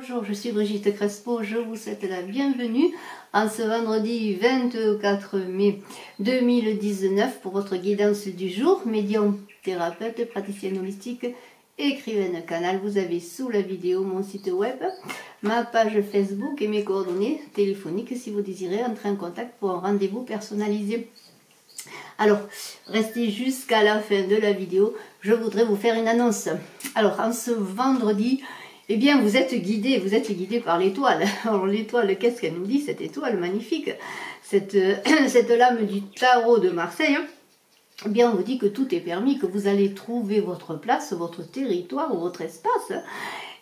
Bonjour, je suis Brigitte Crespo, je vous souhaite la bienvenue en ce vendredi 24 mai 2019 pour votre guidance du jour. Médium, thérapeute, praticienne holistique, écrivaine canal. Vous avez sous la vidéo mon site web, ma page Facebook et mes coordonnées téléphoniques si vous désirez entrer en contact pour un rendez-vous personnalisé. Alors, restez jusqu'à la fin de la vidéo, je voudrais vous faire une annonce. Alors, en ce vendredi, eh bien, vous êtes guidé par l'étoile. Alors, l'étoile, qu'est-ce qu'elle nous dit, cette étoile magnifique, cette lame du tarot de Marseille, hein. Eh bien, on vous dit que tout est permis, que vous allez trouver votre place, votre territoire ou votre espace,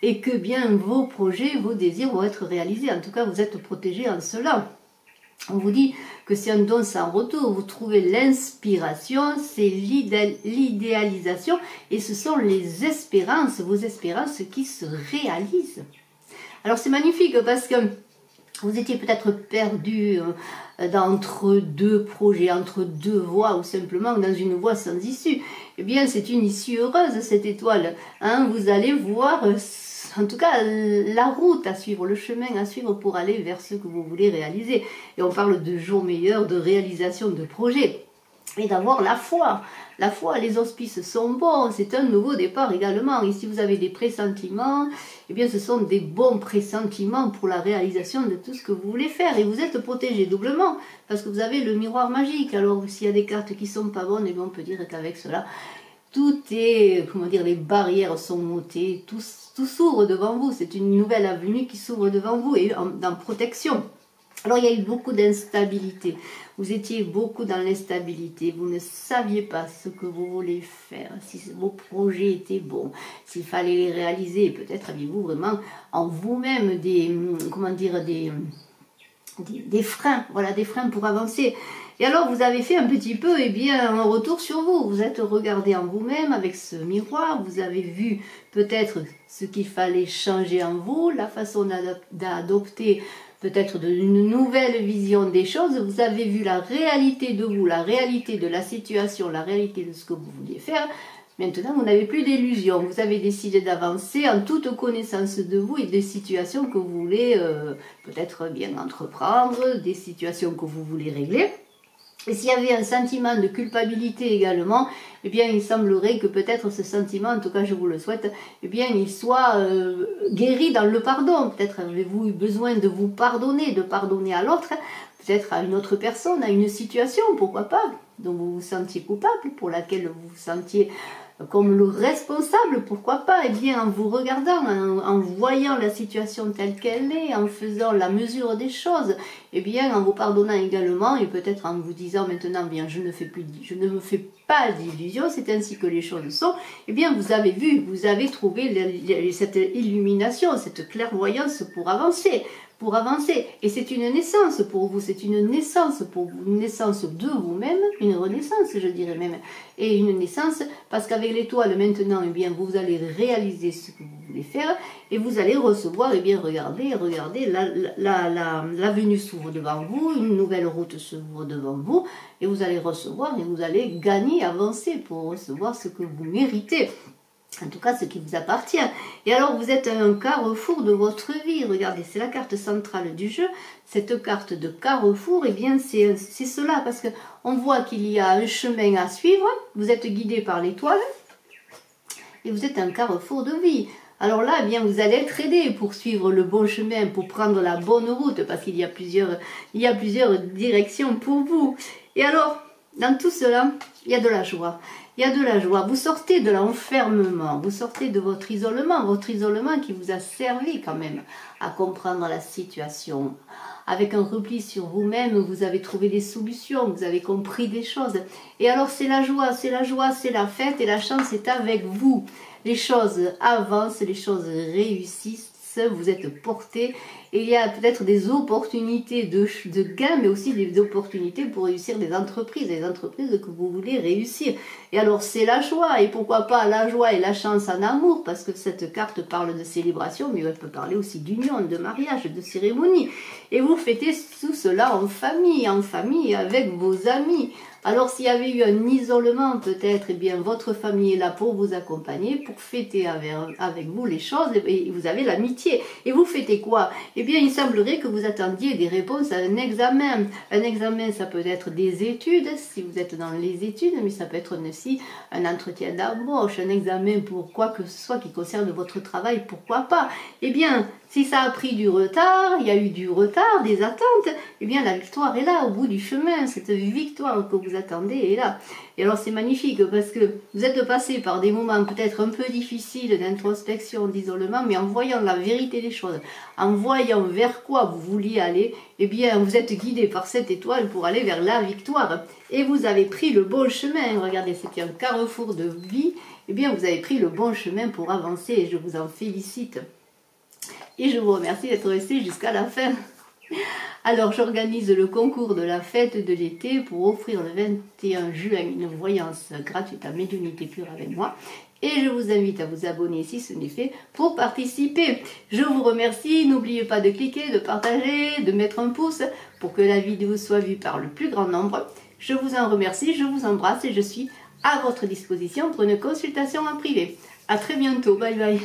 et que bien vos projets, vos désirs vont être réalisés. En tout cas, vous êtes protégés en cela. On vous dit que c'est un don sans retour, vous trouvez l'inspiration, c'est l'idéalisation et ce sont les espérances, vos espérances qui se réalisent. Alors c'est magnifique parce que vous étiez peut-être perdu entre deux projets, entre deux voies ou simplement dans une voie sans issue. Eh bien c'est une issue heureuse cette étoile, hein, vous allez voir en tout cas la route à suivre, le chemin à suivre pour aller vers ce que vous voulez réaliser. Et on parle de jours meilleurs, de réalisation de projets et d'avoir la foi. La foi, les auspices sont bons, c'est un nouveau départ également. Et si vous avez des pressentiments, eh bien ce sont des bons pressentiments pour la réalisation de tout ce que vous voulez faire. Et vous êtes protégé doublement parce que vous avez le miroir magique. Alors s'il y a des cartes qui sont pas bonnes, eh bien, on peut dire qu'avec cela, tout est, comment dire, les barrières sont montées, tout s'ouvre devant vous. C'est une nouvelle avenue qui s'ouvre devant vous et en protection. Alors il y a eu beaucoup d'instabilité, vous étiez beaucoup dans l'instabilité, vous ne saviez pas ce que vous voulez faire, si vos projets étaient bons, s'il fallait les réaliser, peut-être aviez-vous vraiment en vous-même des, comment dire, des freins, voilà, des freins pour avancer. Et alors vous avez fait un petit peu, eh bien, un retour sur vous, vous êtes regardé en vous-même avec ce miroir, vous avez vu peut-être ce qu'il fallait changer en vous, la façon d'adopter peut-être une nouvelle vision des choses, vous avez vu la réalité de vous, la réalité de la situation, la réalité de ce que vous vouliez faire. Maintenant, vous n'avez plus d'illusions, vous avez décidé d'avancer en toute connaissance de vous et des situations que vous voulez peut-être bien entreprendre, des situations que vous voulez régler. Et s'il y avait un sentiment de culpabilité également, eh bien il semblerait que peut-être ce sentiment, en tout cas je vous le souhaite, eh bien il soit guéri dans le pardon. Peut-être avez-vous eu besoin de vous pardonner, de pardonner à l'autre, peut-être à une autre personne, à une situation, pourquoi pas, dont vous vous sentiez coupable, pour laquelle vous vous sentiez comme le responsable, pourquoi pas, eh bien en vous regardant, en voyant la situation telle qu'elle est, en faisant la mesure des choses, eh bien en vous pardonnant également et peut-être en vous disant maintenant, bien je ne me fais pas d'illusions, c'est ainsi que les choses sont, eh bien vous avez vu, vous avez trouvé cette illumination, cette clairvoyance pour avancer. Et c'est une naissance pour vous, c'est une naissance pour vous, une naissance de vous-même, une renaissance je dirais même, et une naissance parce qu'avec l'étoile maintenant, eh bien vous allez réaliser ce que vous voulez faire et vous allez recevoir, eh bien regardez, l'avenue s'ouvre devant vous, une nouvelle route s'ouvre devant vous et vous allez recevoir et vous allez gagner, avancer pour recevoir ce que vous méritez. En tout cas, ce qui vous appartient. Et alors, vous êtes à un carrefour de votre vie. Regardez, c'est la carte centrale du jeu. Cette carte de carrefour, eh bien, c'est cela. Parce qu'on voit qu'il y a un chemin à suivre. Vous êtes guidé par l'étoile. Et vous êtes un carrefour de vie. Alors là, eh bien, vous allez être aidé pour suivre le bon chemin, pour prendre la bonne route. Parce qu'il y a plusieurs directions pour vous. Et alors, dans tout cela, il y a de la joie. Il y a de la joie. Vous sortez de l'enfermement, vous sortez de votre isolement qui vous a servi quand même à comprendre la situation. Avec un repli sur vous-même, vous avez trouvé des solutions, vous avez compris des choses. Et alors c'est la joie, c'est la fête et la chance est avec vous. Les choses avancent, les choses réussissent. Vous êtes porté et il y a peut-être des opportunités de gain mais aussi des opportunités pour réussir des entreprises que vous voulez réussir et alors c'est la joie et pourquoi pas la joie et la chance en amour parce que cette carte parle de célébration mais elle peut parler aussi d'union, de mariage, de cérémonie et vous fêtez tout cela en famille avec vos amis Alors s'il y avait eu un isolement peut-être, eh bien votre famille est là pour vous accompagner, pour fêter avec vous les choses, et vous avez l'amitié. Et vous fêtez quoi? Eh bien il semblerait que vous attendiez des réponses à un examen. Un examen, ça peut être des études, si vous êtes dans les études, mais ça peut être aussi un entretien d'embauche, un examen pour quoi que ce soit qui concerne votre travail, pourquoi pas. Eh bien, si ça a pris du retard, il y a eu du retard, des attentes, eh bien la victoire est là, au bout du chemin. Cette victoire que vous attendez est là. Et alors c'est magnifique parce que vous êtes passé par des moments peut-être un peu difficiles d'introspection, d'isolement, mais en voyant la vérité des choses, en voyant vers quoi vous vouliez aller, eh bien vous êtes guidé par cette étoile pour aller vers la victoire. Et vous avez pris le bon chemin. Regardez, c'était un carrefour de vie. Eh bien vous avez pris le bon chemin pour avancer et je vous en félicite. Et je vous remercie d'être resté jusqu'à la fin. Alors j'organise le concours de la fête de l'été pour offrir le 21 juin une voyance gratuite à médiumnité pure avec moi. Et je vous invite à vous abonner si ce n'est fait pour participer. Je vous remercie. N'oubliez pas de cliquer, de partager, de mettre un pouce pour que la vidéo soit vue par le plus grand nombre. Je vous en remercie, je vous embrasse et je suis à votre disposition pour une consultation en privé. À très bientôt. Bye bye.